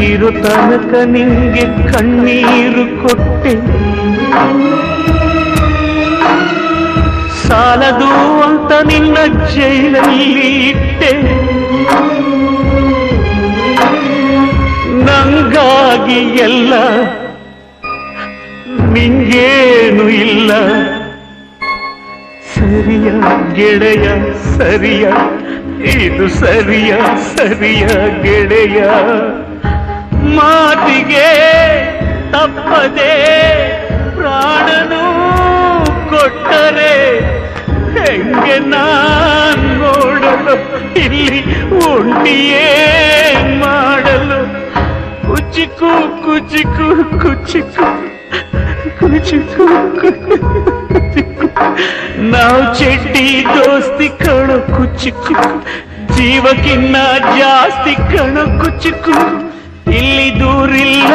ಇರೋ ತನಕ ನಿಂಗೆ ಕಣ್ಣೀರು ಕೊಟ್ಟೆ, ಸಾಲದು ಅಂತ ನಿನ್ನ ಜೈಲಲ್ಲಿ ಇಟ್ಟೆ. ನಂಗಾಗಿ ಎಲ್ಲ ನಿಂಗೇನು ಇಲ್ಲ. ಸರಿಯ ಗೆಳೆಯ ಸರಿಯ, ಇದು ಸರಿಯ ಸರಿಯ ಗೆಳೆಯ. ಮಾತಿಗೆ ತಪ್ಪದೆ ಪ್ರಾಣನು ಕೊಟ್ಟರೆ ಹೆಂಗೆ ನಾನ್ ನೋಡಲು, ಇಲ್ಲಿ ಒಂಟಿಯೇ ಮಾಡಲು. ಕುಚಿಕು ಕುಚಿಕು ಕುಚಿಕು ಕುಚಿಕು ಕುಚಿಕು, ನಾವು ಚಡ್ಡಿ ದೋಸ್ತಿ ಕಣೋ ಕುಚಿಕು, ಜೀವಕ್ಕಿನ್ನ ಜಾಸ್ತಿ ಕಣೋ ಕುಚಿಕು. ಇಲ್ಲಿ ದೂರಿಲ್ಲ